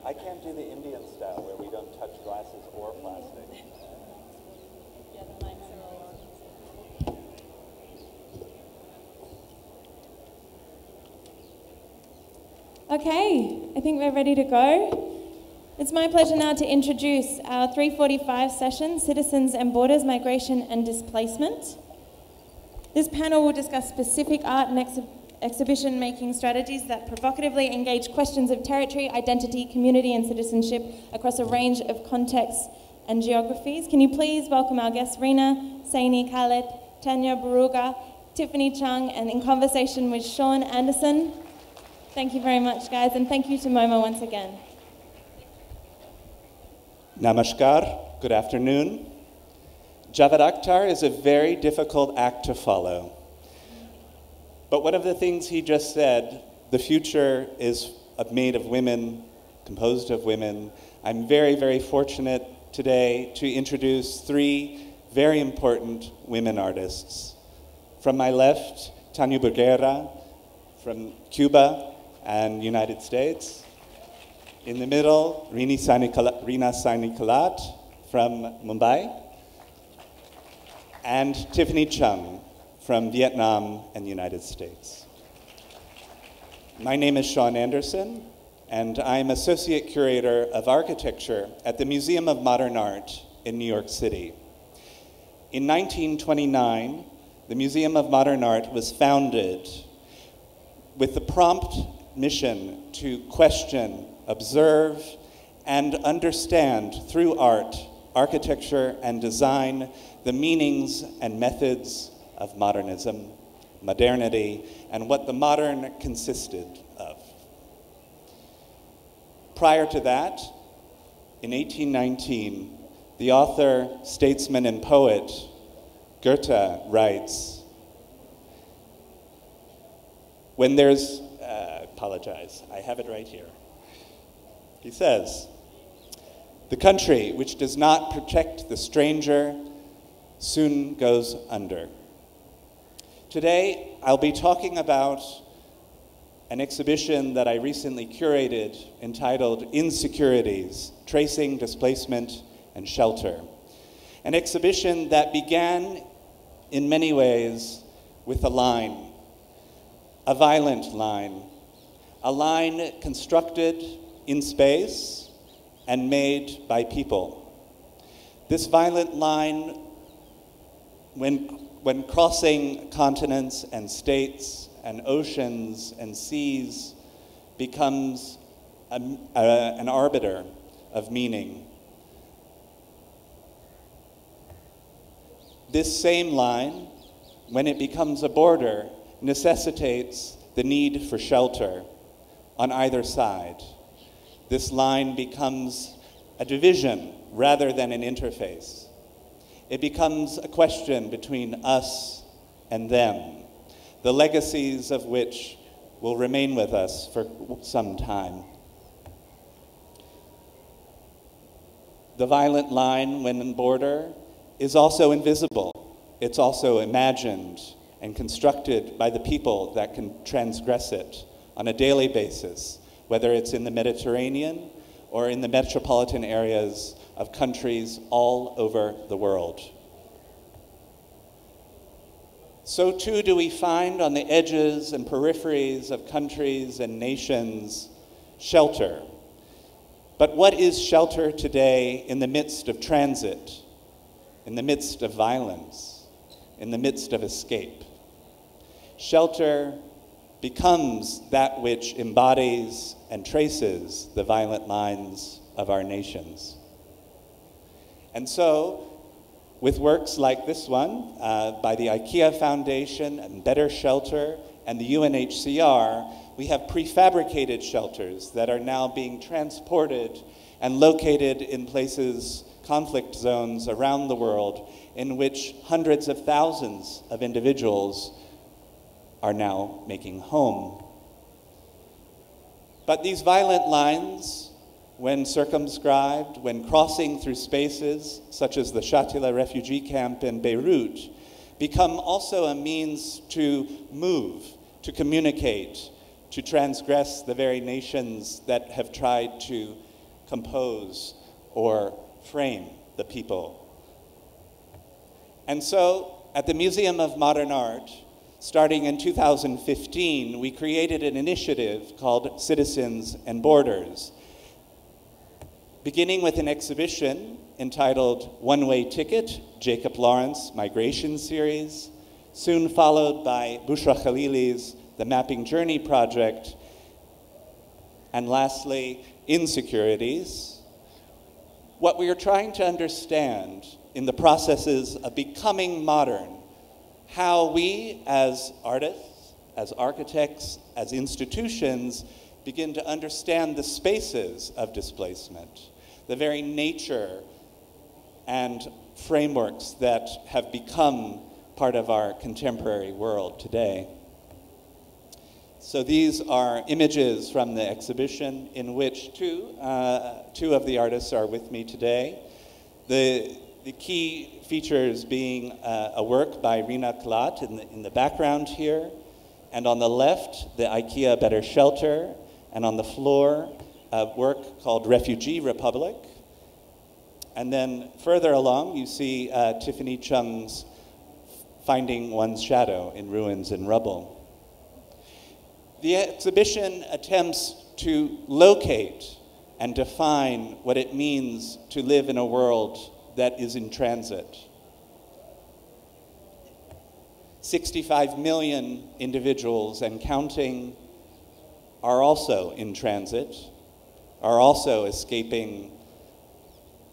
I can't do the Indian style where we don't touch glasses or plastic. Yeah, the mics are all on. Okay, I think we're ready to go. It's my pleasure now to introduce our 3:45 session, Citizens and Borders, Migration and Displacement. This panel will discuss specific art and exhibition-making strategies that provocatively engage questions of territory, identity, community and citizenship across a range of contexts and geographies. Can you please welcome our guests, Reena, Saini, Kallat, Tania, Bruguera, Tiffany, Chung, and in conversation with Sean Anderson. Thank you very much, guys, and thank you to Momo once again. Namaskar, good afternoon. Javad Akhtar is a very difficult act to follow. But one of the things he just said, the future is made of women, composed of women. I'm very, very fortunate today to introduce three very important women artists. From my left, Tania Bruguera from Cuba and United States. In the middle, Reena Saini Kallat from Mumbai. And Tiffany Chung from Vietnam and the United States. My name is Sean Anderson, and I'm Associate Curator of Architecture at the Museum of Modern Art in New York City. In 1929, the Museum of Modern Art was founded with the prompt mission to question, observe, and understand through art, architecture, and design the meanings and methods of modernism, modernity, and what the modern consisted of. Prior to that, in 1819, the author, statesman, and poet Goethe writes, when there's, I apologize, I have it right here. He says, the country which does not protect the stranger soon goes under. Today, I'll be talking about an exhibition that I recently curated entitled Insecurities, Tracing Displacement and Shelter. An exhibition that began in many ways with a line, a violent line, a line constructed in space and made by people. This violent line, when crossing continents and states and oceans and seas, becomes an arbiter of meaning. This same line, when it becomes a border, necessitates the need for shelter on either side. This line becomes a division rather than an interface. It becomes a question between us and them, the legacies of which will remain with us for some time. The violent line, when in border, is also invisible. It's also imagined and constructed by the people that can transgress it on a daily basis, whether it's in the Mediterranean or in the metropolitan areas of countries all over the world. So too do we find on the edges and peripheries of countries and nations shelter. But what is shelter today in the midst of transit, in the midst of violence, in the midst of escape? Shelter becomes that which embodies and traces the violent lines of our nations. And so, with works like this one, by the IKEA Foundation and Better Shelter and the UNHCR, we have prefabricated shelters that are now being transported and located in places, conflict zones around the world, in which hundreds of thousands of individuals are now making home. But these violent lines, when circumscribed, when crossing through spaces such as the Shatila refugee camp in Beirut, become also a means to move, to communicate, to transgress the very nations that have tried to compose, or frame the people. And so, at the Museum of Modern Art, starting in 2015, we created an initiative called Citizens and Borders, beginning with an exhibition entitled One Way Ticket, Jacob Lawrence Migration Series, soon followed by Bushra Khalili's The Mapping Journey Project, and lastly, Insecurities. What we are trying to understand in the processes of becoming modern, how we as artists, as architects, as institutions, begin to understand the spaces of displacement, the very nature and frameworks that have become part of our contemporary world today. So these are images from the exhibition in which two of the artists are with me today. The key features being a work by Reena Kallat in the background here, and on the left, the IKEA Better Shelter, and on the floor, a work called Refugee Republic. And then further along, you see Tiffany Chung's Finding One's Shadow in Ruins and Rubble. The exhibition attempts to locate and define what it means to live in a world that is in transit. 65 million individuals and counting are also in transit, are also escaping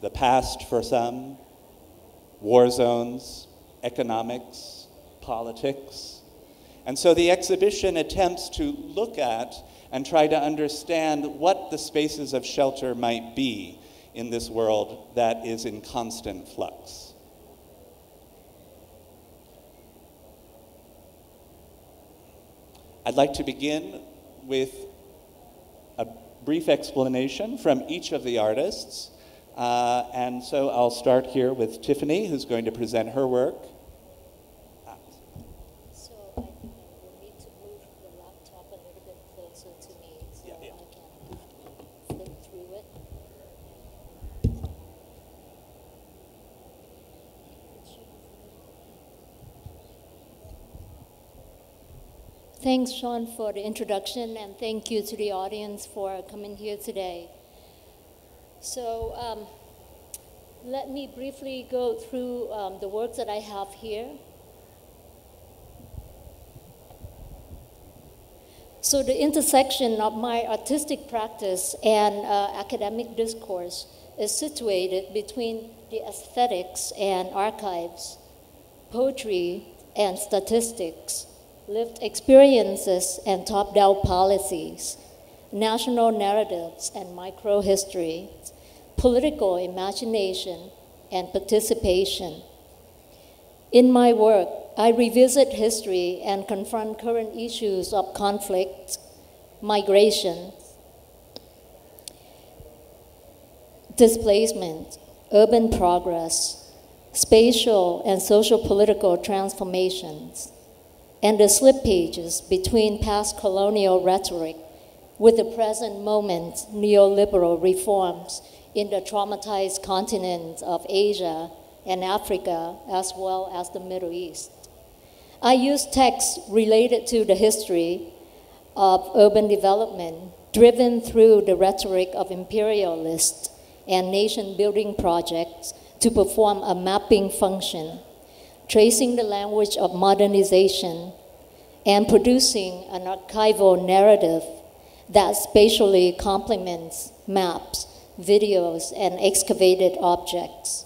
the past for some, war zones, economics, politics. And so the exhibition attempts to look at and try to understand what the spaces of shelter might be in this world that is in constant flux. I'd like to begin with a brief explanation from each of the artists. And so I'll start here with Tiffany, who's going to present her work. So I think I will need to move the laptop a little bit closer to me so I can flip through it. Thanks, Sean, for the introduction, and thank you to the audience for coming here today. So let me briefly go through the works that I have here. So the intersection of my artistic practice and academic discourse is situated between the aesthetics and archives, poetry and statistics, lived experiences and top-down policies, national narratives and micro-history, political imagination and participation. In my work, I revisit history and confront current issues of conflict, migration, displacement, urban progress, spatial and social political transformations, and the slippages between past colonial rhetoric with the present moment neoliberal reforms in the traumatized continents of Asia and Africa, as well as the Middle East. I use texts related to the history of urban development, driven through the rhetoric of imperialist and nation-building projects to perform a mapping function, tracing the language of modernization and producing an archival narrative that spatially complements maps, videos, and excavated objects.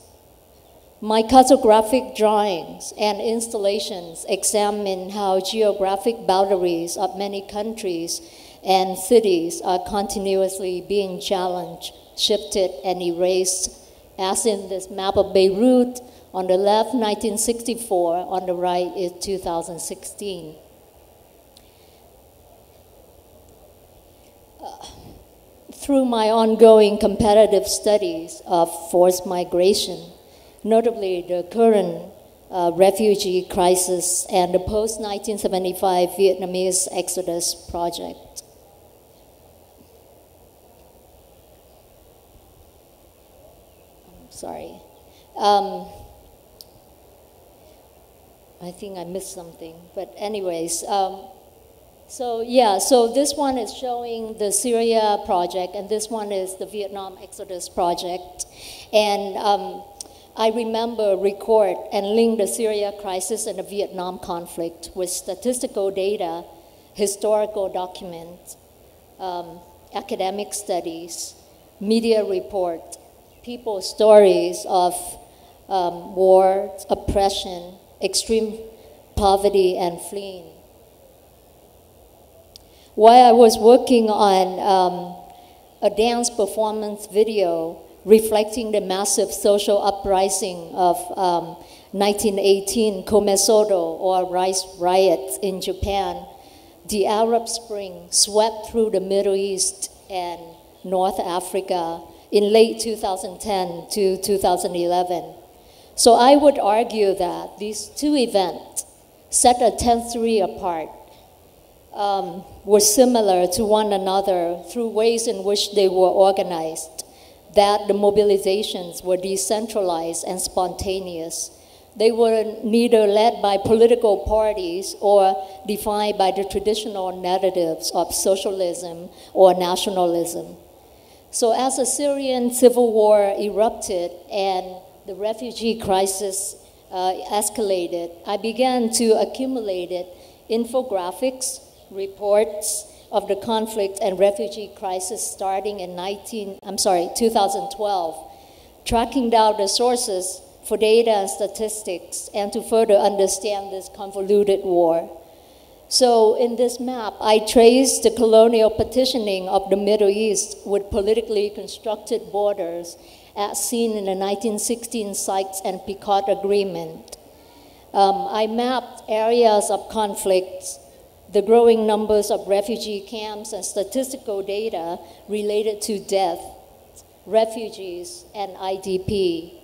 My cartographic drawings and installations examine how geographic boundaries of many countries and cities are continuously being challenged, shifted, and erased, as in this map of Beirut, on the left, 1964, on the right is 2016. Through my ongoing comparative studies of forced migration, notably the current refugee crisis and the post-1975 Vietnamese Exodus project. sorry. I think I missed something, but anyways, so this one is showing the Syria project, and this one is the Vietnam Exodus project. And I remember record and link the Syria crisis and the Vietnam conflict with statistical data, historical documents, academic studies, media report, people's stories of war, oppression, extreme poverty, and fleeing. While I was working on a dance performance video reflecting the massive social uprising of 1918 Komesodo, or rice riots in Japan, the Arab Spring swept through the Middle East and North Africa in late 2010 to 2011. So I would argue that these two events, set a century apart, were similar to one another through ways in which they were organized, that the mobilizations were decentralized and spontaneous. They were neither led by political parties or defined by the traditional narratives of socialism or nationalism. So as the Syrian civil war erupted and the refugee crisis escalated, I began to accumulate infographics, reports of the conflict and refugee crisis starting in 2012, tracking down the sources for data and statistics and to further understand this convoluted war. So in this map, I traced the colonial partitioning of the Middle East with politically constructed borders as seen in the 1916 Sykes-Picot Agreement. I mapped areas of conflicts, the growing numbers of refugee camps, and statistical data related to death, refugees, and IDP,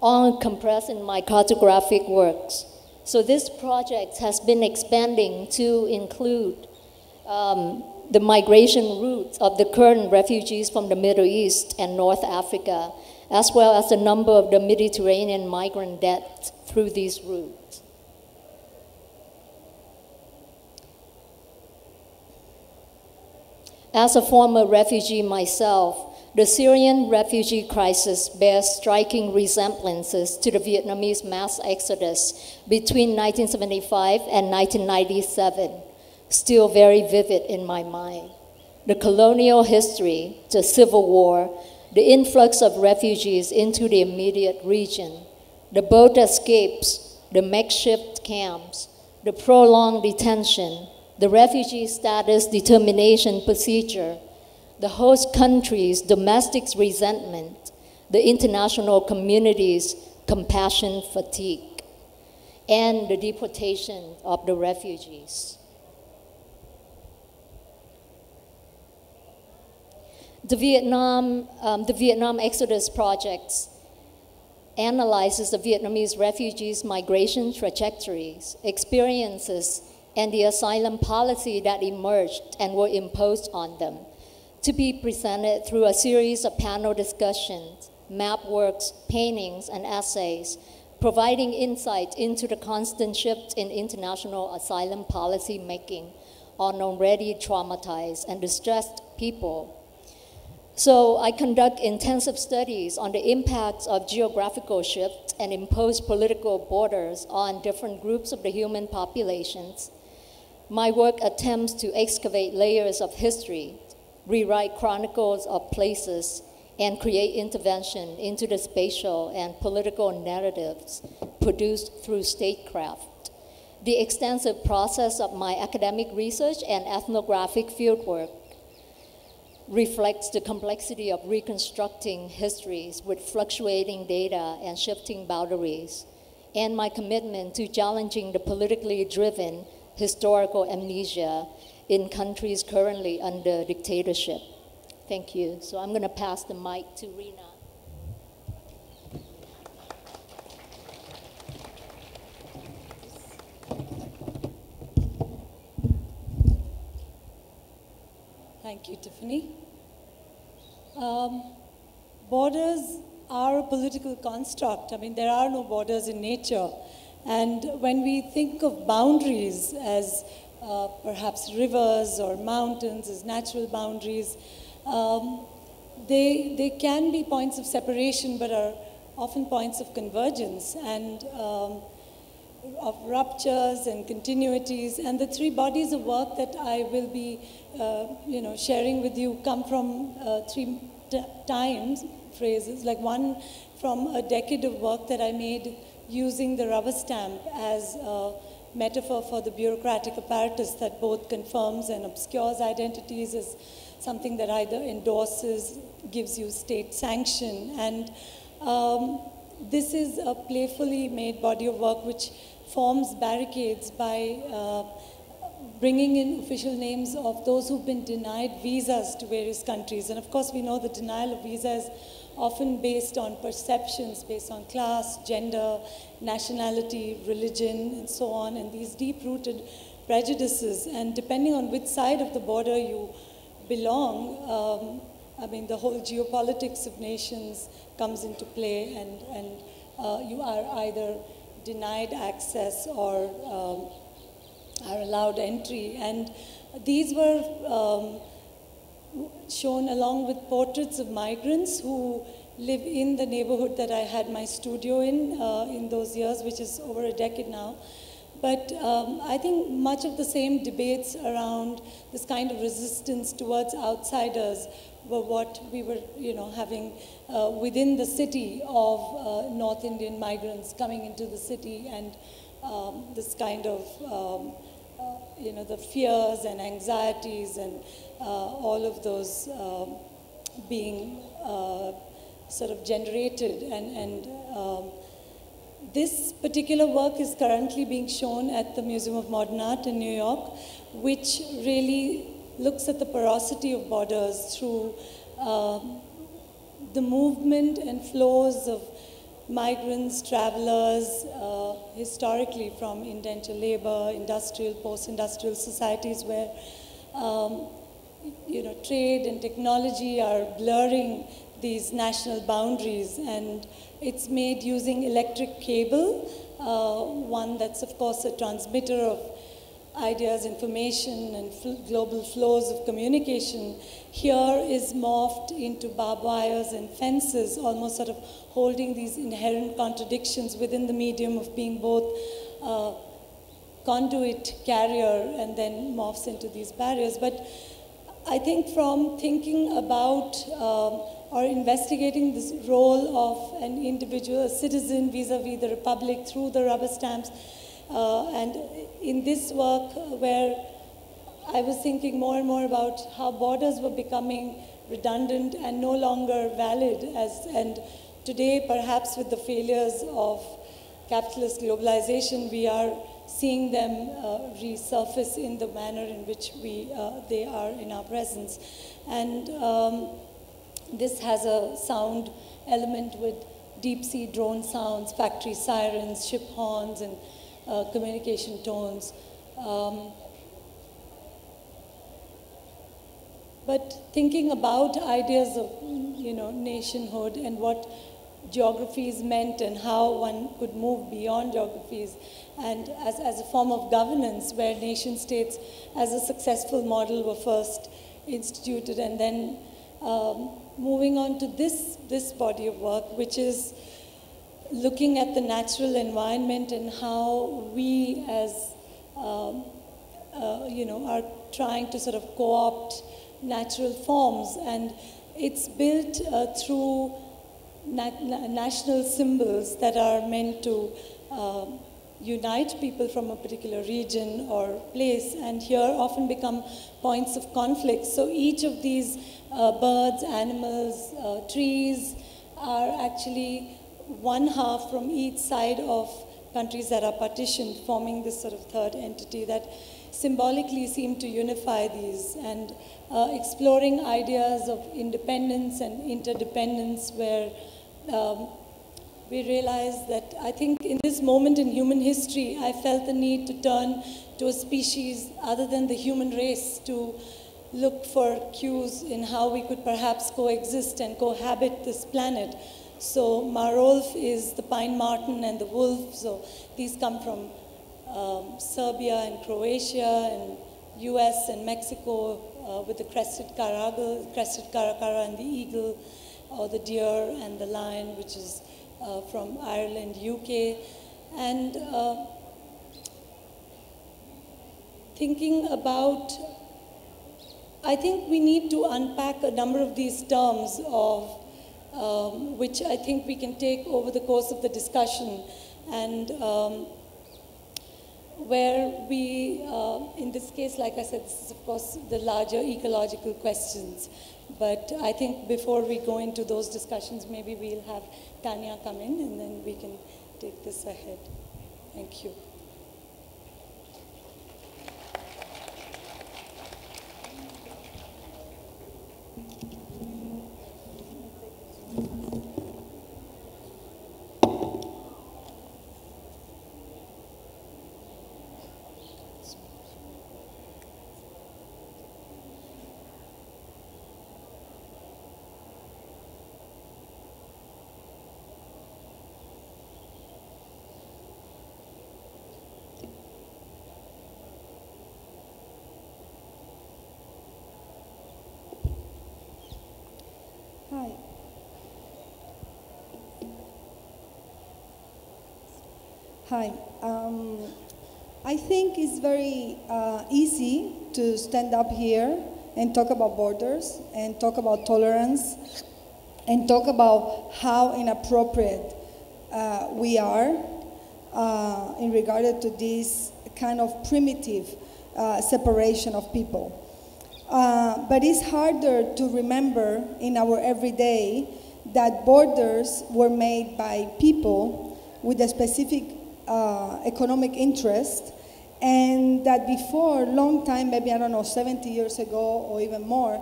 all compressed in my cartographic works. So this project has been expanding to include the migration routes of the current refugees from the Middle East and North Africa, as well as the number of the Mediterranean migrant deaths through these routes. As a former refugee myself, the Syrian refugee crisis bears striking resemblances to the Vietnamese mass exodus between 1975 and 1997, still very vivid in my mind. The colonial history, the civil war, the influx of refugees into the immediate region, the boat escapes, the makeshift camps, the prolonged detention, the refugee status determination procedure, the host country's domestic resentment, the international community's compassion fatigue, and the deportation of the refugees. The Vietnam Exodus projects analyzes the Vietnamese refugees' migration trajectories, experiences, and the asylum policy that emerged and were imposed on them, to be presented through a series of panel discussions, map works, paintings, and essays, providing insight into the constant shift in international asylum policy making on already traumatized and distressed people. So I conduct intensive studies on the impacts of geographical shift and imposed political borders on different groups of the human populations. My work attempts to excavate layers of history, rewrite chronicles of places, and create intervention into the spatial and political narratives produced through statecraft. The extensive process of my academic research and ethnographic fieldwork reflects the complexity of reconstructing histories with fluctuating data and shifting boundaries, and my commitment to challenging the politically driven historical amnesia in countries currently under dictatorship. Thank you. So I'm going to pass the mic to Reena. Thank you, Tiffany. borders are a political construct. I mean, there are no borders in nature. And when we think of boundaries as perhaps rivers or mountains as natural boundaries, they can be points of separation, but are often points of convergence and of ruptures and continuities. And the three bodies of work that I will be sharing with you come from three times phrases, like one from a decade of work that I made using the rubber stamp as a metaphor for the bureaucratic apparatus that both confirms and obscures identities, as something that either endorses, gives you state sanction. And this is a playfully made body of work which forms barricades by bringing in official names of those who've been denied visas to various countries. And of course, we know the denial of visas is often based on perceptions, based on class, gender, nationality, religion, and so on, and these deep-rooted prejudices. And depending on which side of the border you belong, I mean, the whole geopolitics of nations comes into play, and you are either denied access or are allowed entry. And these were shown along with portraits of migrants who live in the neighborhood that I had my studio in those years, which is over a decade now. But I think much of the same debates around this kind of resistance towards outsiders were what we were, having within the city of North Indian migrants coming into the city, and this kind of, the fears and anxieties and all of those being sort of generated. And this particular work is currently being shown at the Museum of Modern Art in New York, which really looks at the porosity of borders through the movement and flows of migrants, travelers, historically from indentured labor, industrial, post-industrial societies where, trade and technology are blurring these national boundaries. And it's made using electric cable, one that's of course a transmitter of ideas, information, and global flows of communication. Here is morphed into barbed wires and fences, almost sort of holding these inherent contradictions within the medium of being both conduit, carrier, and then morphs into these barriers. But I think from thinking about or investigating this role of an individual, a citizen vis-a-vis the republic through the rubber stamps, and in this work where I was thinking more and more about how borders were becoming redundant and no longer valid, and today perhaps with the failures of capitalist globalization, we are seeing them resurface in the manner in which they are in our presence. And this has a sound element with deep-sea drone sounds, factory sirens, ship horns, and communication tones. But thinking about ideas of, nationhood and what geographies meant and how one could move beyond geographies, and as a form of governance where nation states as a successful model were first instituted, and then moving on to this body of work, which is looking at the natural environment and how we as, are trying to sort of co-opt natural forms. And it's built through national symbols that are meant to unite people from a particular region or place, and here often become points of conflict. So each of these birds, animals, trees are actually one half from each side of countries that are partitioned, forming this sort of third entity that symbolically seem to unify these, and exploring ideas of independence and interdependence, where we realize that I think in this moment in human history, I felt the need to turn to a species other than the human race to look for cues in how we could perhaps coexist and cohabit this planet. So Marolf is the pine marten and the wolf. So these come from Serbia and Croatia and US and Mexico with the crested caracara and the eagle, or the deer and the lion, which is from Ireland, UK. And thinking about, I think we need to unpack a number of these terms of which I think we can take over the course of the discussion, and where we, in this case, like I said, this is of course the larger ecological questions, but I think before we go into those discussions, maybe we'll have Tania come in and then we can take this ahead. Thank you. Hi. Hi. I think it's very easy to stand up here and talk about borders and talk about tolerance and talk about how inappropriate we are in regard to this kind of primitive separation of people. But it's harder to remember in our everyday that borders were made by people with a specific economic interest, and that before, long time, maybe, I don't know, 70 years ago or even more,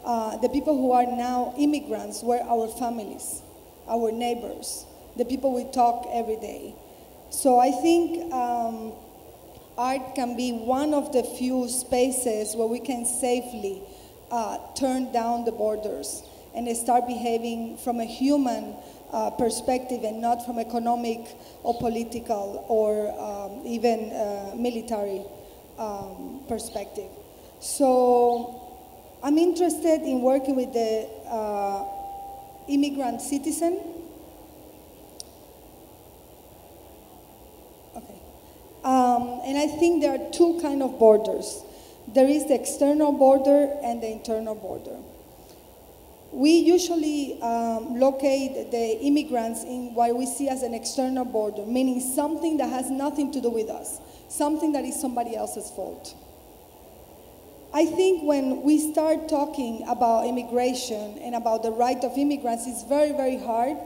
the people who are now immigrants were our families, our neighbors, the people we talk every day. So I think art can be one of the few spaces where we can safely turn down the borders and start behaving from a human perspective and not from economic or political or even military perspective. So I'm interested in working with the immigrant citizen. And I think there are two kinds of borders. There is the external border and the internal border. We usually locate the immigrants in what we see as an external border, meaning something that has nothing to do with us, something that is somebody else's fault. I think when we start talking about immigration and about the right of immigrants, it's very, very hard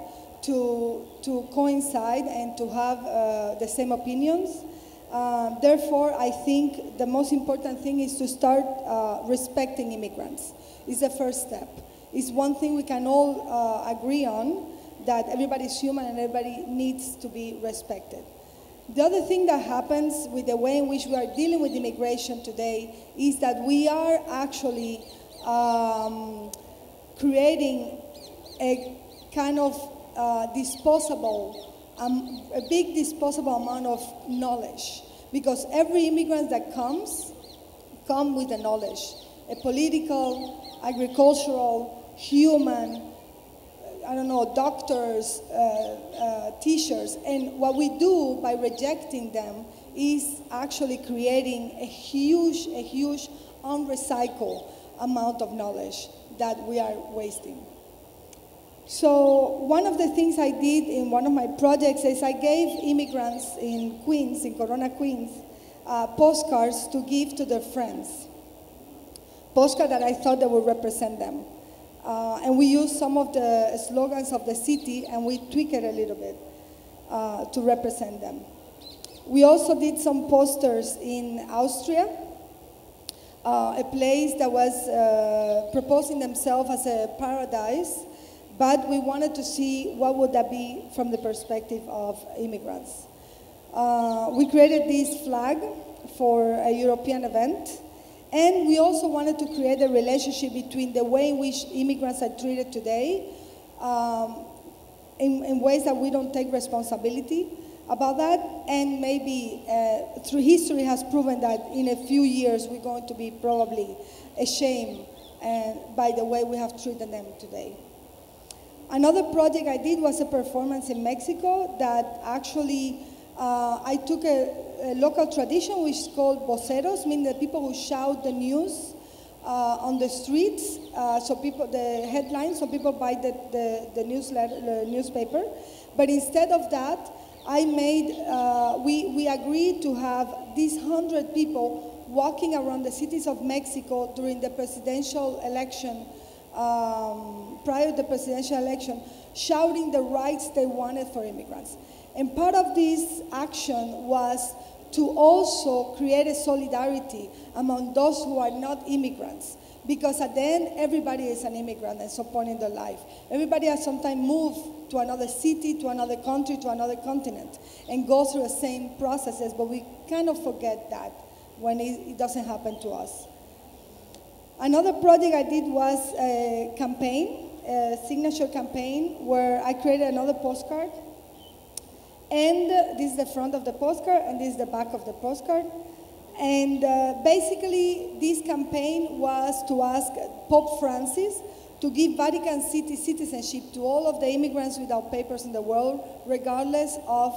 to coincide and to have the same opinions. Therefore, I think the most important thing is to start respecting immigrants. It's the first step. It's one thing we can all agree on, that everybody is human and everybody needs to be respected. The other thing that happens with the way in which we are dealing with immigration today is that we are actually creating a kind of a big disposable amount of knowledge, because every immigrant that comes with a knowledge, a political, agricultural, human, I don't know, doctors, teachers, and what we do by rejecting them is actually creating a huge unrecycled amount of knowledge that we are wasting. So one of the things I did in one of my projects is I gave immigrants in Queens, in Corona, Queens, postcards to give to their friends. Postcards that I thought that would represent them. And we used some of the slogans of the city and we tweaked it a little bit to represent them. We also did some posters in Austria, a place that was proposing themselves as a paradise, but we wanted to see what would that be from the perspective of immigrants. We created this flag for a European event, And we also wanted to create a relationship between the way in which immigrants are treated today, in ways that we don't take responsibility about that, and maybe through history has proven that in a few years we're going to be probably ashamed by the way we have treated them today. Another project I did was a performance in Mexico that actually I took a local tradition which is called voceros, meaning the people who shout the news on the streets, so people, the headlines, so people buy the newspaper. But instead of that, I made, we agreed to have these 100 people walking around the cities of Mexico during the presidential election, prior to the presidential election, shouting the rights they wanted for immigrants. And part of this action was to also create a solidarity among those who are not immigrants. Because at the end, everybody is an immigrant at some point in their life. Everybody has sometimes moved to another city, to another country, to another continent, and go through the same processes, but we kind of forget that when it doesn't happen to us. Another project I did was a campaign, a signature campaign, where I created another postcard. And this is the front of the postcard, and this is the back of the postcard. And basically, this campaign was to ask Pope Francis to give Vatican City citizenship to all of the immigrants without papers in the world, regardless of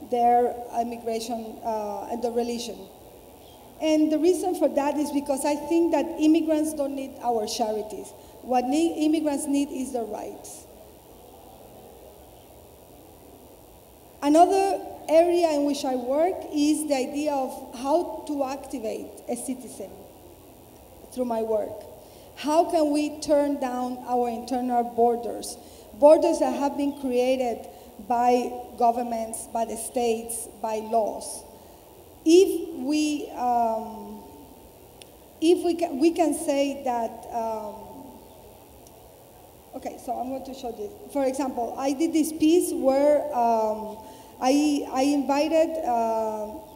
their immigration and their religion. And the reason for that is because I think that immigrants don't need our charities. What immigrants need is their rights. Another area in which I work is the idea of how to activate a citizen through my work. How can we turn down our internal borders? Borders that have been created by governments, by the states, by laws. If we can say that, okay, so I'm going to show this. For example, I did this piece where I invited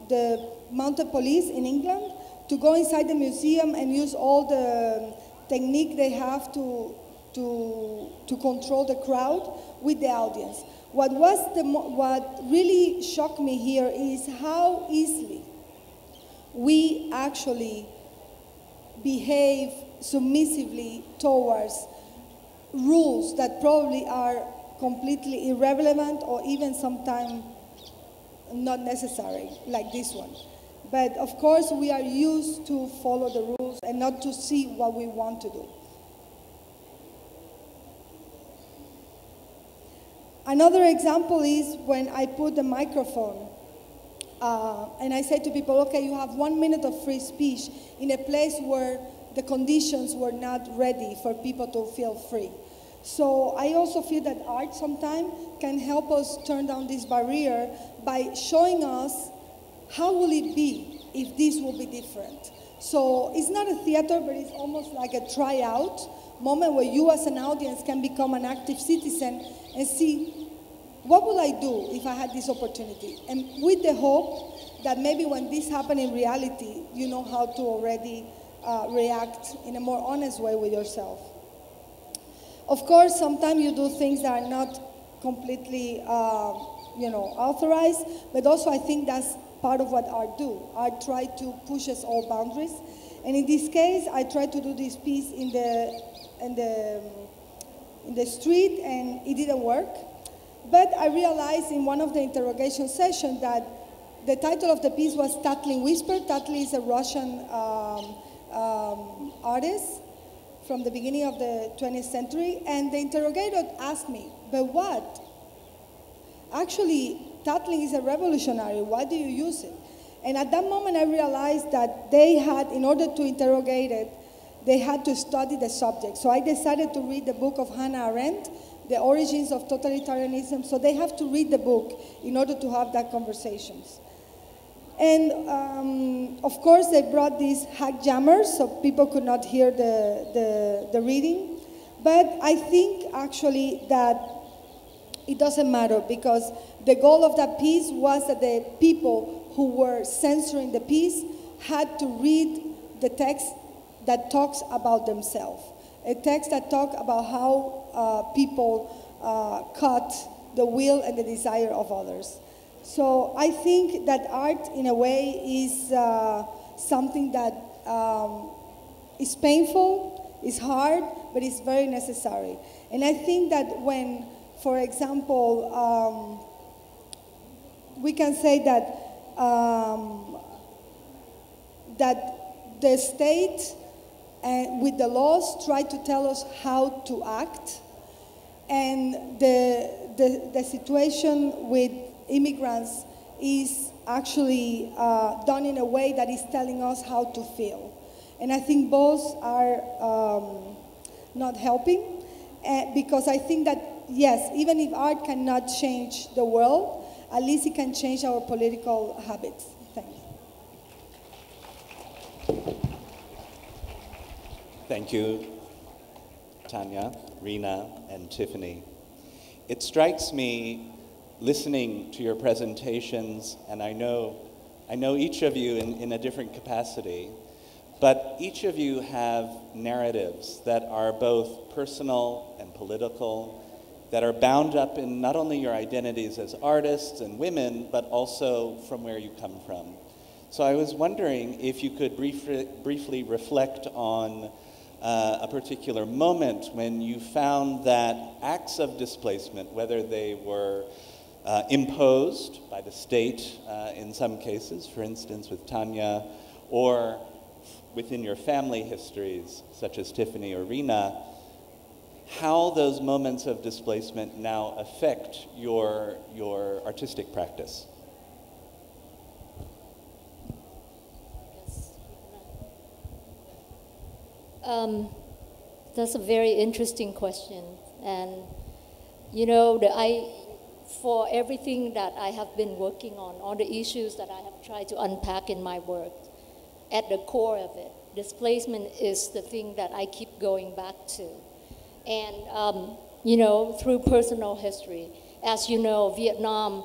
the mounted police in England to go inside the museum and use all the technique they have to control the crowd with the audience. What really shocked me here is how easily we actually behave submissively towards rules that probably are completely irrelevant or even sometimes not necessary, like this one. But of course, we are used to follow the rules and not to see what we want to do. Another example is when I put the microphone and I say to people, okay, you have 1 minute of free speech in a place where the conditions were not ready for people to feel free. So I also feel that art sometimes can help us turn down this barrier by showing us how will it be if this will be different. So it's not a theater, but it's almost like a tryout moment where you as an audience can become an active citizen and see, what will I do if I had this opportunity? And with the hope that maybe when this happens in reality, you know how to already react in a more honest way with yourself. Of course, sometimes you do things that are not completely authorized, but also I think that's part of what art do. Art try to push us all boundaries. And in this case, I tried to do this piece in the street, and it didn't work. But I realized in one of the interrogation sessions that the title of the piece was Tatlin Whisper. Tatlin is a Russian artist from the beginning of the 20th century. And the interrogator asked me, but what? Actually, Tatlin is a revolutionary. Why do you use it? And at that moment, I realized that they had, in order to interrogate it, they had to study the subject. So I decided to read the book of Hannah Arendt, The Origins of Totalitarianism. So they have to read the book in order to have that conversations. And of course, they brought these hack jammers so people could not hear the reading. But I think actually that it doesn't matter, because the goal of that piece was that the people who were censoring the piece had to read the text that talks about themselves. A text that talks about how people cut the will and the desire of others. So I think that art, in a way, is something that is painful, is hard, but it's very necessary. And I think that when, for example, we can say that that the state and with the laws try to tell us how to act, and the situation with immigrants is actually done in a way that is telling us how to feel. And I think both are not helping, because I think that, yes, even if art cannot change the world, at least it can change our political habits. Thank you. Thank you, Tania, Reena, and Tiffany. It strikes me, listening to your presentations, and I know each of you in a different capacity, but each of you have narratives that are both personal and political, that are bound up in not only your identities as artists and women, but also from where you come from. So I was wondering if you could briefly reflect on a particular moment when you found that acts of displacement, whether they were imposed by the state in some cases, for instance with Tania, or within your family histories, such as Tiffany or Reena, how those moments of displacement now affect your artistic practice. That's a very interesting question. And, you know, for everything that I have been working on, all the issues that I have tried to unpack in my work, at the core of it, displacement is the thing that I keep going back to. And, you know, through personal history, as you know, Vietnam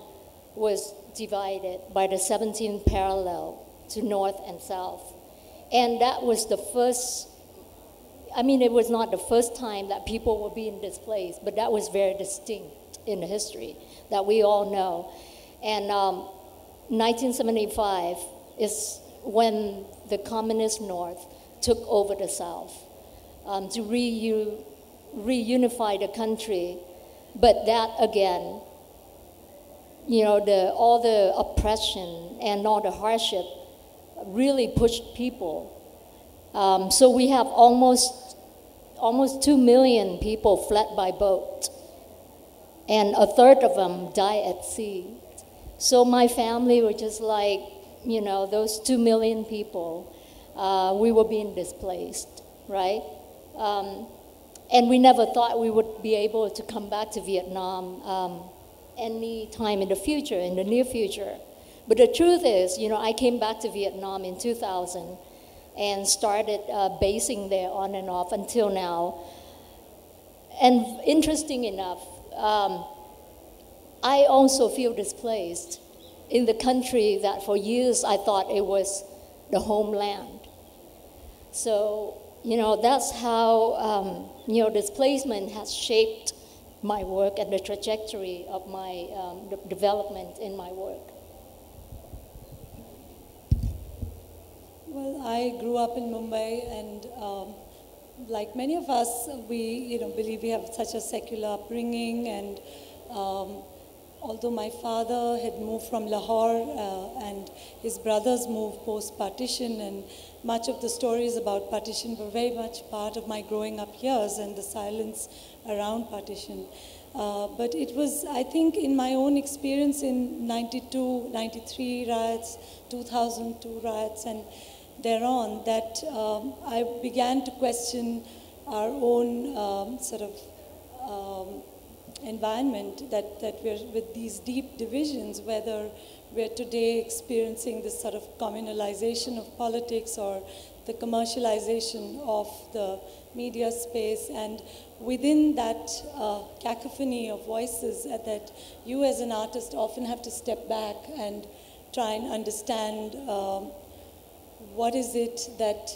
was divided by the 17th parallel to North and South. And that was the first, I mean, it was not the first time that people were being displaced, but that was very distinct in the history that we all know. And 1975 is when the communist North took over the South to reunify the country. But that, again, you know, all the oppression and all the hardship really pushed people. So we have almost 2 million people fled by boat, and a third of them died at sea. So my family were just like, you know, those 2 million people, we were being displaced, right? And we never thought we would be able to come back to Vietnam any time in the future, in the near future. But the truth is, you know, I came back to Vietnam in 2000 and started basing there on and off until now. And interesting enough, I also feel displaced in the country that for years I thought it was the homeland. So, you know, that's how, you know, displacement has shaped my work and the trajectory of my development in my work. Well, I grew up in Mumbai, and like many of us, we, you know, believe we have such a secular upbringing. And although my father had moved from Lahore and his brothers moved post-partition, and much of the stories about partition were very much part of my growing up years and the silence around partition. But it was, I think, in my own experience in 92, 93 riots, 2002 riots, and thereon, that I began to question our own sort of environment, that we're with these deep divisions, whether we're today experiencing this sort of communalization of politics or the commercialization of the media space. And within that cacophony of voices, that you as an artist often have to step back and try and understand what is it that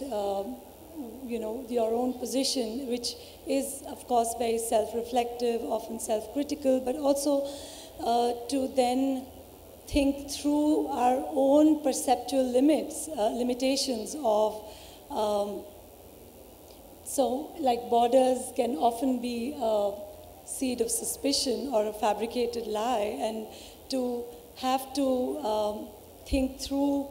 your own position, which is, of course, very self-reflective, often self-critical, but also to then think through our own perceptual limitations of, so like borders can often be a seed of suspicion or a fabricated lie, and to have to think through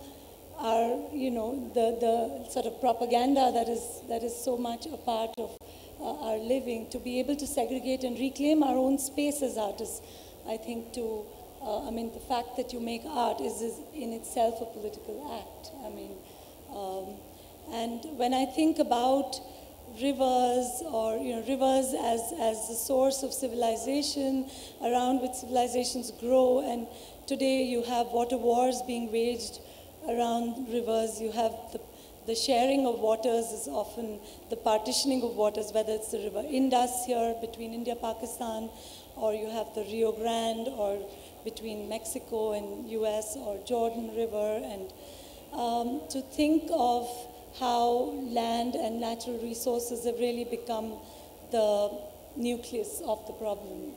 our, the sort of propaganda that is so much a part of our living, to be able to segregate and reclaim our own space as artists. I think the fact that you make art is in itself a political act. And when I think about rivers, or rivers as the source of civilization, around which civilizations grow, and today you have water wars being waged around rivers. You have the sharing of waters is often the partitioning of waters, whether it's the river Indus here between India, Pakistan, or you have the Rio Grande, or between Mexico and US, or Jordan River, and to think of how land and natural resources have really become the nucleus of the problem.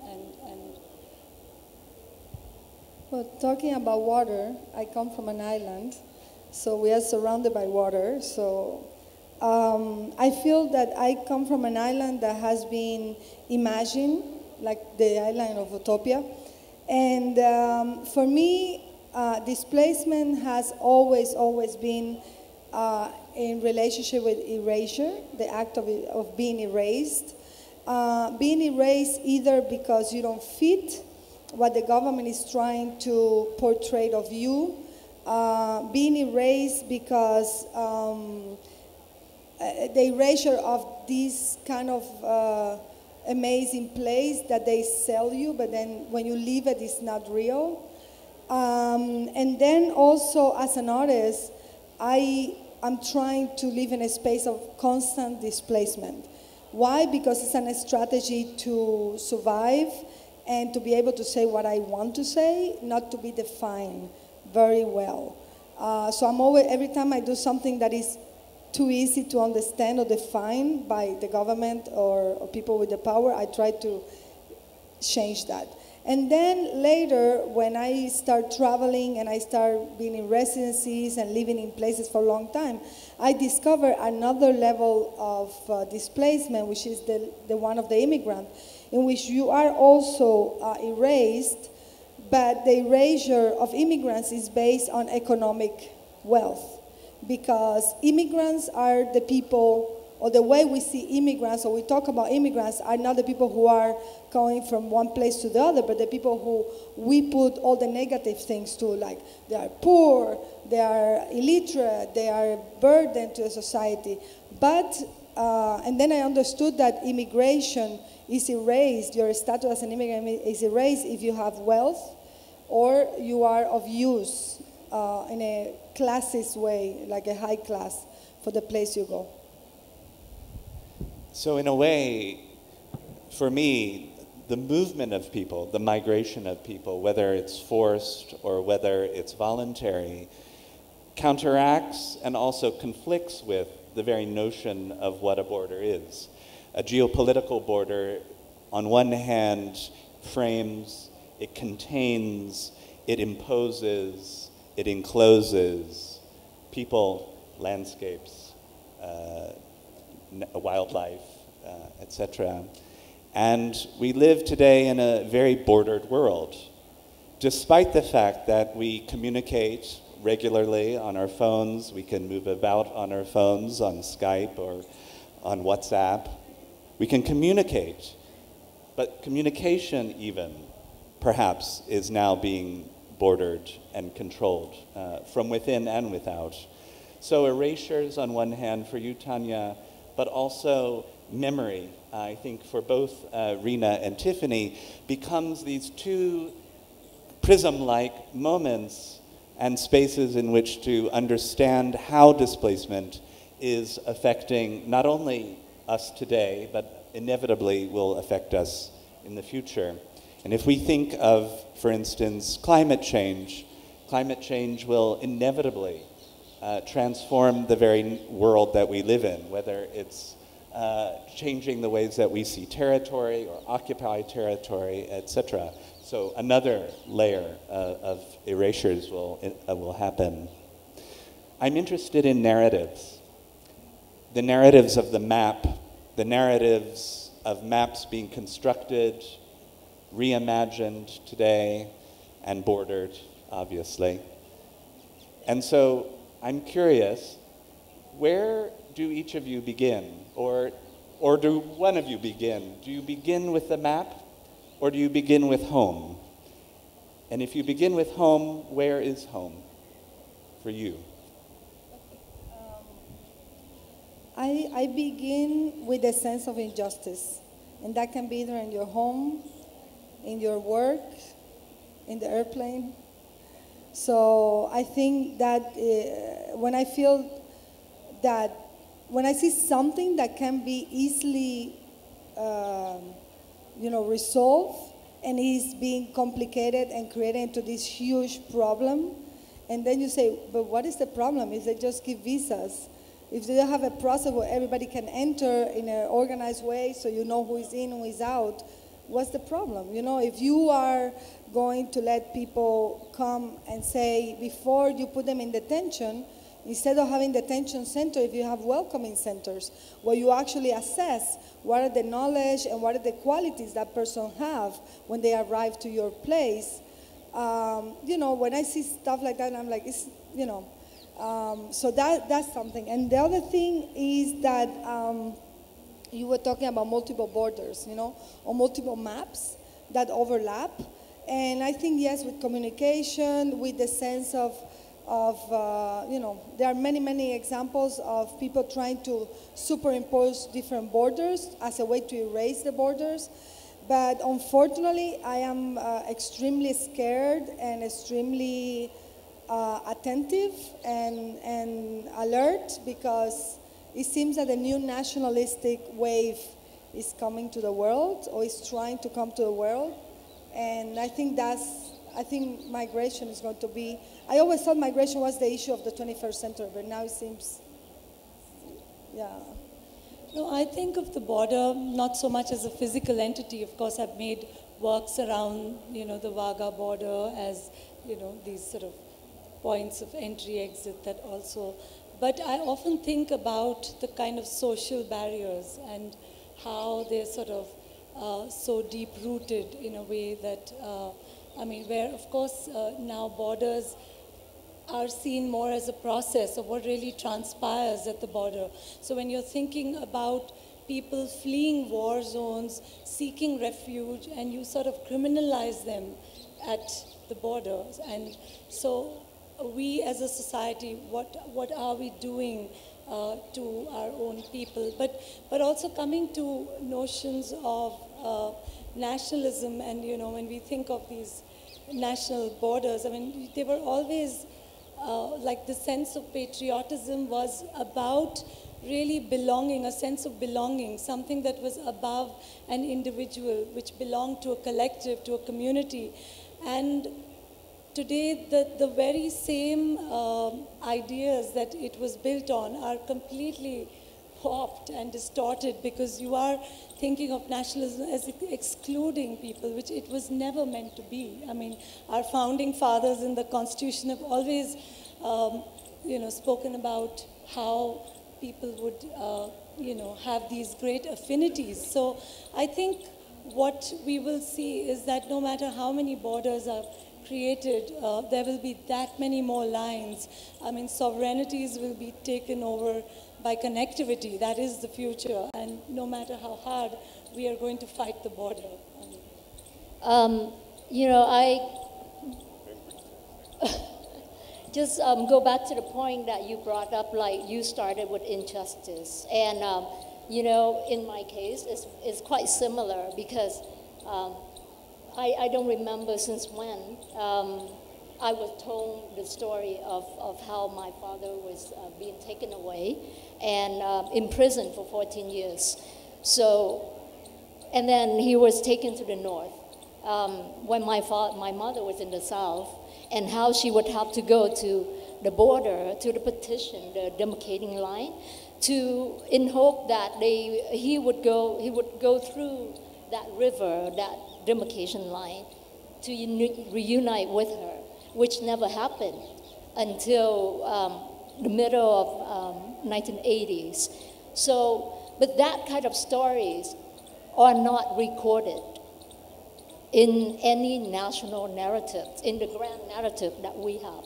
Well, talking about water, I come from an island, so we are surrounded by water. So I feel that I come from an island that has been imagined, like the island of Utopia. And for me, displacement has always been in relationship with erasure, the act of being erased. Being erased either because you don't fit what the government is trying to portray of you, being erased because the erasure of this kind of amazing place that they sell you, but then when you leave it, it's not real. And then also as an artist, I'm trying to live in a space of constant displacement. Why? Because it's a strategy to survive and to be able to say what I want to say, not to be defined very well. So I'm always, every time I do something that is too easy to understand or define by the government or people with the power, I try to change that. And then later, when I start traveling and I start being in residencies and living in places for a long time, I discover another level of displacement, which is the one of the immigrant, in which you are also erased, but the erasure of immigrants is based on economic wealth. Because immigrants are the people, or the way we see immigrants, or we talk about immigrants, are not the people who are going from one place to the other, but the people who we put all the negative things to, like they are poor, they are illiterate, they are a burden to the society. But, and then I understood that immigration is erased, your status as an immigrant is erased if you have wealth, or you are of use in a classist way, like a high class, for the place you go. So in a way, for me, the movement of people, the migration of people, whether it's forced or whether it's voluntary, counteracts and also conflicts with the very notion of what a border is. A geopolitical border, on one hand, frames, it contains, it imposes, it encloses people, landscapes, wildlife, etc. And we live today in a very bordered world, despite the fact that we communicate regularly on our phones. We can move about on our phones, on Skype or on WhatsApp. We can communicate, but communication even, perhaps, is now being bordered and controlled from within and without. So erasures on one hand for you, Tania, but also memory, I think for both Reena and Tiffany, becomes these two prism-like moments and spaces in which to understand how displacement is affecting not only us today, but inevitably will affect us in the future. And if we think of, for instance, climate change will inevitably transform the very world that we live in, whether it's changing the ways that we see territory or occupy territory, etc. So another layer of erasures will happen. I'm interested in narratives. The narratives of the map, the narratives of maps being constructed, reimagined today, and bordered, obviously. And so I'm curious, where do each of you begin? Or do one of you begin? Do you begin with the map, or do you begin with home? And if you begin with home, where is home for you? I begin with a sense of injustice, and that can be either in your home, in your work, in the airplane. So I think that when I feel that, when I see something that can be easily, resolved, and is being complicated and created into this huge problem, and then you say, but what is the problem? If they just give visas, if they have a process where everybody can enter in an organized way so you know who is in, who is out, what's the problem? You know, if you are going to let people come and say, before you put them in detention, instead of having detention center, if you have welcoming centers where you actually assess what are the knowledge and what are the qualities that person have when they arrive to your place, when I see stuff like that, I'm like, so that's something. And the other thing is that you were talking about multiple borders, or multiple maps that overlap. And I think, yes, with communication, with the sense of there are many, many examples of people trying to superimpose different borders as a way to erase the borders. But unfortunately, I am extremely scared and extremely attentive and alert, because it seems that a new nationalistic wave is coming to the world, or is trying to come to the world. And I think migration is going to be, I always thought migration was the issue of the 21st century, but now it seems, yeah. No, I think of the border not so much as a physical entity. Of course, I've made works around, the Wagah border as, these sort of points of entry, exit that also. But I often think about the kind of social barriers and how they're sort of so deep-rooted in a way that, where, of course, now borders are seen more as a process of what really transpires at the border. So when you're thinking about people fleeing war zones, seeking refuge, and you sort of criminalize them at the borders. And so we as a society, what are we doing to our own people? But also coming to notions of nationalism, and when we think of these national borders, they were always like the sense of patriotism was about really belonging, a sense of belonging, something that was above an individual, which belonged to a collective, to a community. And today, the very same ideas that it was built on are completely warped and distorted, because you are thinking of nationalism as excluding people, which it was never meant to be. Our founding fathers in the Constitution have always, spoken about how people would, have these great affinities. So I think what we will see is that no matter how many borders are created, there will be that many more lines. Sovereignties will be taken over by connectivity. That is the future. And no matter how hard, we are going to fight the border. I just go back to the point that you brought up, like you started with injustice. And, in my case, it's quite similar, because I don't remember since when I was told the story of how my father was being taken away and imprisoned for 14 years. So, and then he was taken to the north when my mother was in the south, and how she would have to go to the border to the petition, the demarcating line, in hope that he would go through that river, that demarcation line, to reunite with her, which never happened until the middle of 1980s. So, but that kind of stories are not recorded in any national narrative, in the grand narrative that we have.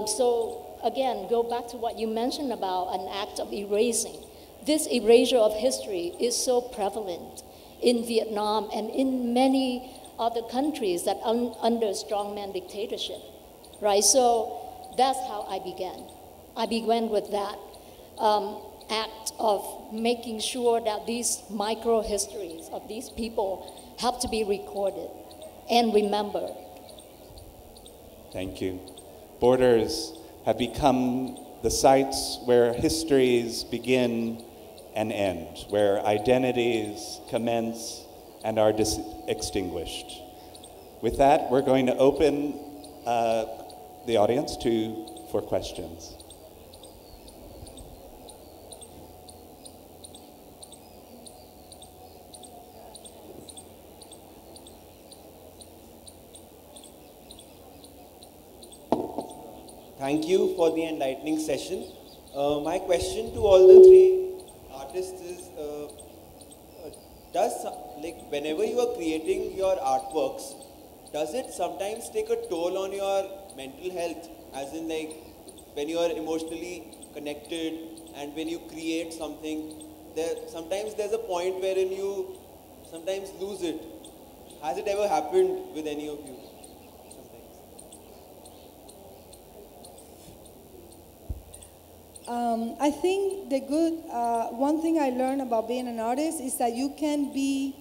So again, go back to what you mentioned about an act of erasing. This erasure of history is so prevalent in Vietnam and in many other countries that under strongman dictatorship, right? So that's how I began. I began with that act of making sure that these micro histories of these people have to be recorded and remembered. Thank you. Borders have become the sites where histories begin and end, where identities commence and are extinguished. With that, we're going to open the audience for questions. Thank you for the enlightening session. My question to all the three artists is, whenever you are creating your artworks, does it sometimes take a toll on your mental health? As in, like, when you are emotionally connected and when you create something, sometimes there's a point wherein you sometimes lose it. Has it ever happened with any of you? I think one thing I learned about being an artist is that you can be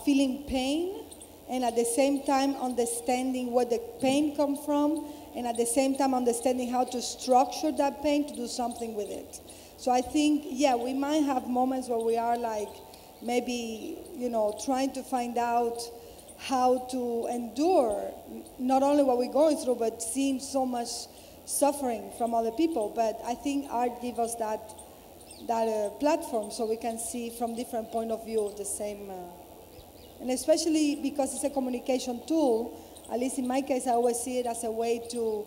feeling pain and at the same time understanding where the pain comes from and at the same time understanding how to structure that pain to do something with it. So I think, yeah, we might have moments where we are like maybe, trying to find out how to endure not only what we're going through, but seeing so much suffering from other people. But I think art gives us that platform so we can see from different point of view the same, and especially because it's a communication tool, at least in my case, I always see it as a way to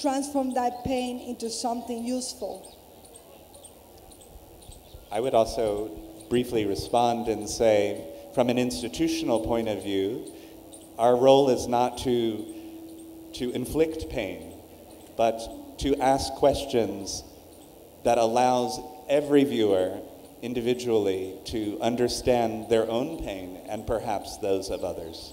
transform that pain into something useful. I would also briefly respond and say, from an institutional point of view, our role is not to inflict pain, but to ask questions that allows every viewer individually to understand their own pain and perhaps those of others.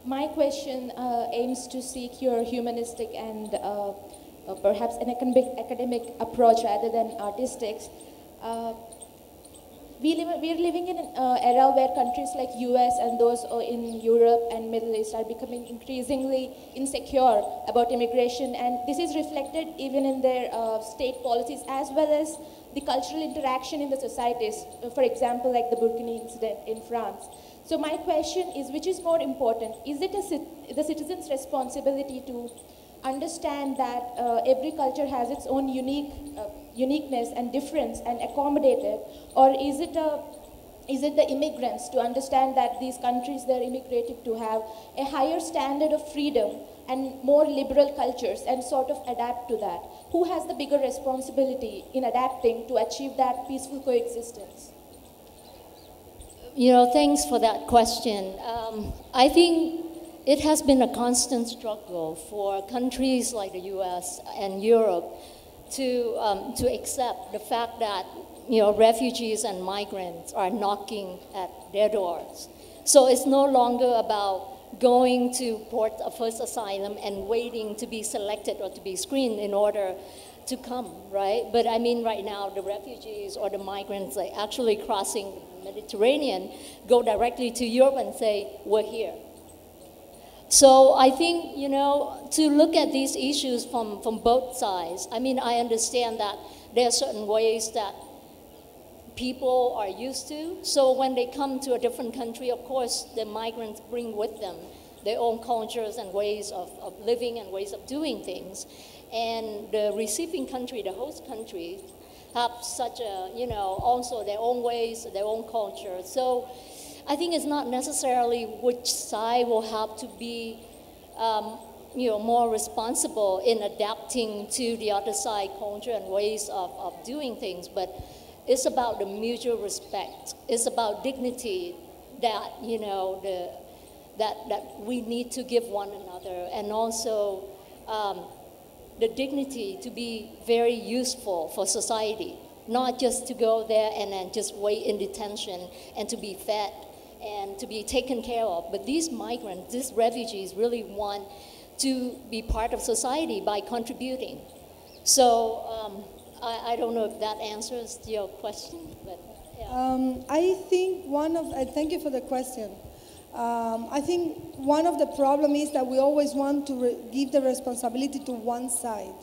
My question aims to seek your humanistic and perhaps an academic approach rather than artistic. We're living in an era where countries like US and those in Europe and Middle East are becoming increasingly insecure about immigration, and this is reflected even in their state policies as well as the cultural interaction in the societies, for example, like the Burkini incident in France. So my question is, which is more important? Is it the citizen's responsibility to understand that every culture has its own uniqueness and difference and accommodate it, or is it the immigrants to understand that these countries they're immigrating to have a higher standard of freedom and more liberal cultures and sort of adapt to that? Who has the bigger responsibility in adapting to achieve that peaceful coexistence? Thanks for that question. I think it has been a constant struggle for countries like the US and Europe to accept the fact that refugees and migrants are knocking at their doors. So it's no longer about going to port of first asylum and waiting to be selected or to be screened in order to come, right? But I mean, right now, the refugees or the migrants are actually crossing the Mediterranean, go directly to Europe and say, we're here. So I think, to look at these issues from both sides, I mean, I understand that there are certain ways that people are used to. So when they come to a different country, of course, the migrants bring with them their own cultures and ways of living and ways of doing things. And the receiving country, the host country, have such a, also their own ways, their own culture. So I think it's not necessarily which side will have to be more responsible in adapting to the other side culture and ways of doing things, but it's about the mutual respect. It's about dignity that, that we need to give one another, and also the dignity to be very useful for society, not just to go there and then just wait in detention and to be fed and to be taken care of. But these migrants, these refugees really want to be part of society by contributing. So I don't know if that answers your question, but yeah. I think thank you for the question. I think one of the problems is that we always want to give the responsibility to one side,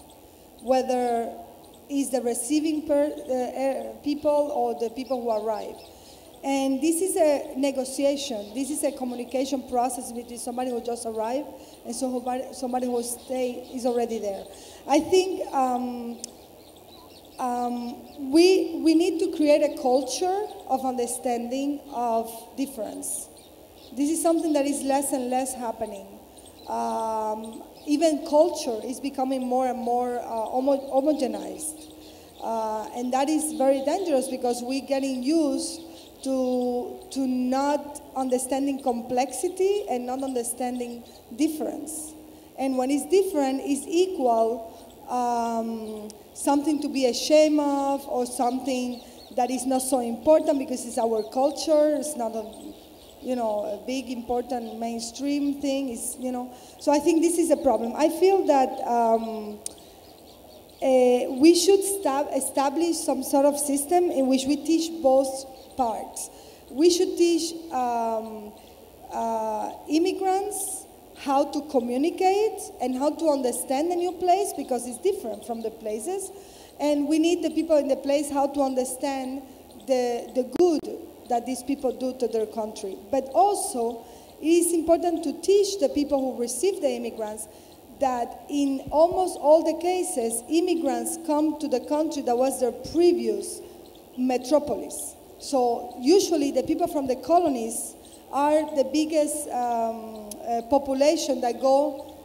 whether it's the receiving people or the people who arrive. And this is a negotiation. This is a communication process between somebody who just arrived and somebody who is already there. I think we need to create a culture of understanding of difference. This is something that is less and less happening. Even culture is becoming more and more homogenized. And that is very dangerous because we're getting used to not understanding complexity and not understanding difference. And when it's different, it's equal something to be ashamed of or something that is not so important because it's our culture, it's not a big, important mainstream thing. So I think this is a problem. I feel that we should establish some sort of system in which we teach both parts. We should teach immigrants how to communicate and how to understand the new place because it's different from the places. And we need the people in the place how to understand the good that these people do to their country. But also, it is important to teach the people who receive the immigrants that in almost all the cases, immigrants come to the country that was their previous metropolis. So usually the people from the colonies are the biggest population that go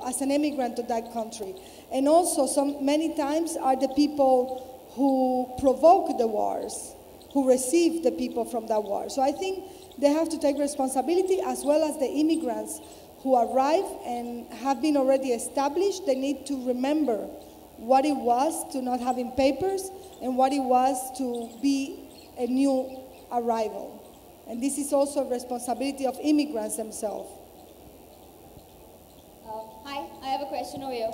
as an immigrant to that country. And also many times are the people who provoke the wars, who receive the people from that war. So I think they have to take responsibility as well as the immigrants who arrive and have been already established. They need to remember what it was to not having papers and what it was to be a new arrival. And this is also a responsibility of immigrants themselves. Hi, I have a question over here.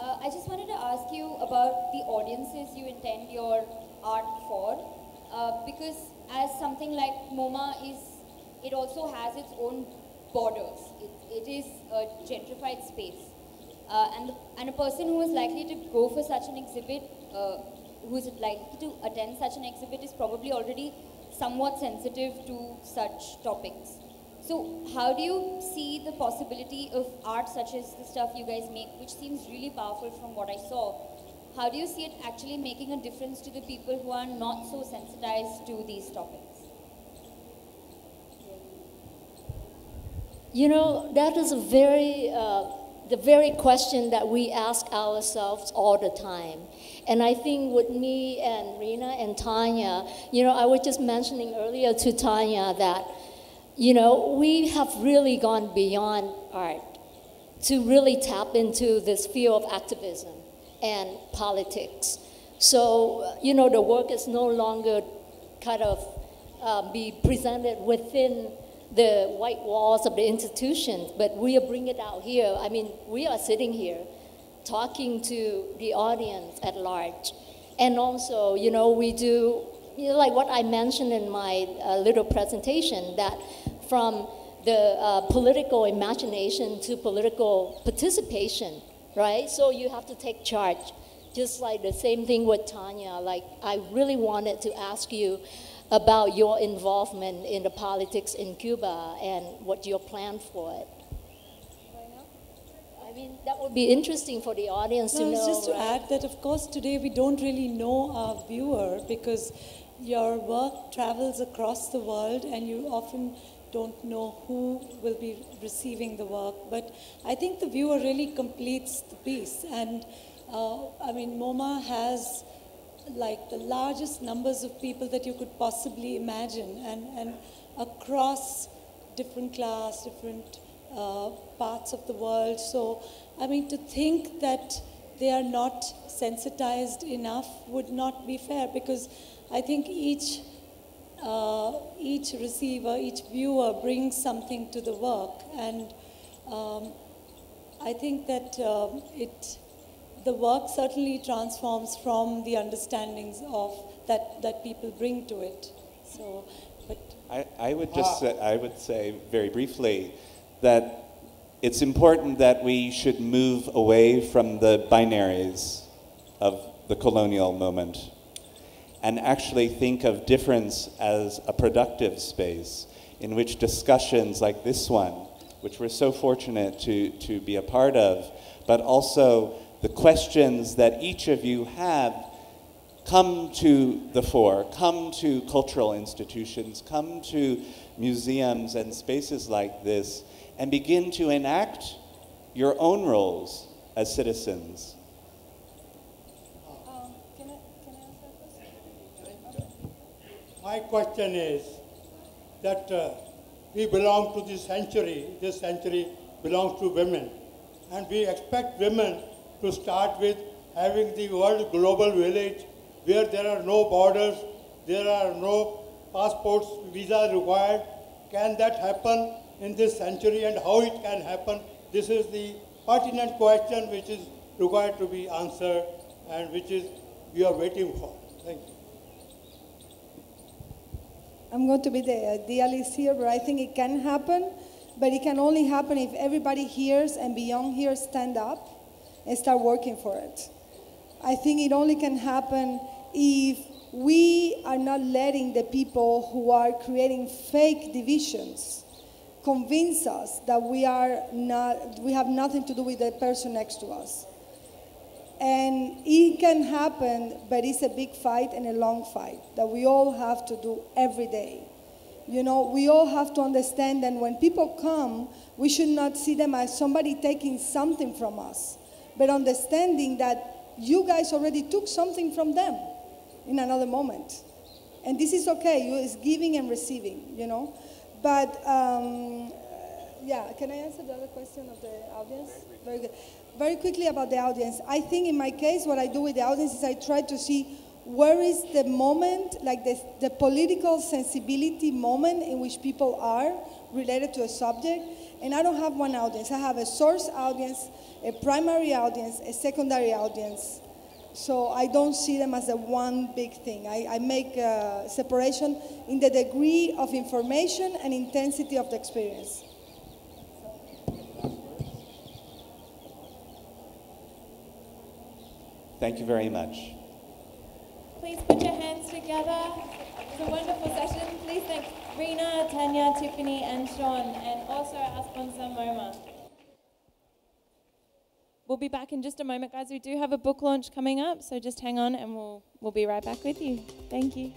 I just wanted to ask you about the audiences you intend your art for. Because as something like MoMA it also has its own borders. It is a gentrified space. And a person who is likely to go for such an exhibit, who is likely to attend such an exhibit is probably already somewhat sensitive to such topics. So how do you see the possibility of art such as the stuff you guys make, which seems really powerful from what I saw? How do you see it actually making a difference to the people who are not so sensitized to these topics? That is the very question that we ask ourselves all the time. And I think with me and Reena and Tania, I was just mentioning earlier to Tania that, we have really gone beyond art to really tap into this field of activism and politics. So, the work is no longer kind of be presented within the white walls of the institutions, but we are bringing it out here. I mean, we are sitting here talking to the audience at large. And also, we do, like what I mentioned in my little presentation, that from the political imagination to political participation, right? So you have to take charge just like the same thing with Tania, like I really wanted to ask you about your involvement in the politics in Cuba and what your plan for it. I mean, that would be interesting for the audience to know. It's just to right? add that, of course, today we don't really know our viewer because your work travels across the world and you often don't know who will be receiving the work. But I think the viewer really completes the piece. And I mean, MoMA has like the largest numbers of people that you could possibly imagine, and across different class, different parts of the world. So, I mean, to think that they are not sensitized enough would not be fair, because I think each receiver, each viewer brings something to the work, and I think that the work certainly transforms from the understandings of that people bring to it. So, but I would say very briefly that it's important that we should move away from the binaries of the colonial moment and actually think of difference as a productive space in which discussions like this one, which we're so fortunate to be a part of, but also the questions that each of you have, come to the fore, come to cultural institutions, come to museums and spaces like this, and begin to enact your own roles as citizens. Can I answer that question? My question is that we belong to this century belongs to women, and we expect women to start with having the world global village where there are no borders, there are no passports, visa required. Can that happen in this century, and how it can happen? This is the pertinent question which is required to be answered and which is we are waiting for. Thank you. I'm going to be the idealist here, but I think it can happen, but it can only happen if everybody here and beyond here stand up and start working for it. I think it only can happen if we are not letting the people who are creating fake divisions convince us that we have nothing to do with the person next to us. And it can happen, but it's a big fight and a long fight that we all have to do every day. You know, we all have to understand that when people come, we should not see them as somebody taking something from us, but understanding that you guys already took something from them in another moment. And this is okay, it's giving and receiving, you know. But, yeah, can I answer the other question of the audience? Very good. Very quickly about the audience. I think in my case, what I do with the audience is I try to see where is the moment, like the political sensibility moment in which people are related to a subject. And I don't have one audience. I have a source audience, a primary audience, a secondary audience. So I don't see them as a one big thing. I make a separation in the degree of information and intensity of the experience. Thank you very much. Please put your hands together. It's a wonderful session. Please thank Reena, Tania, Tiffany, and Sean, and also our sponsor, MoMA. We'll be back in just a moment, guys. We do have a book launch coming up, so just hang on and we'll be right back with you. Thank you.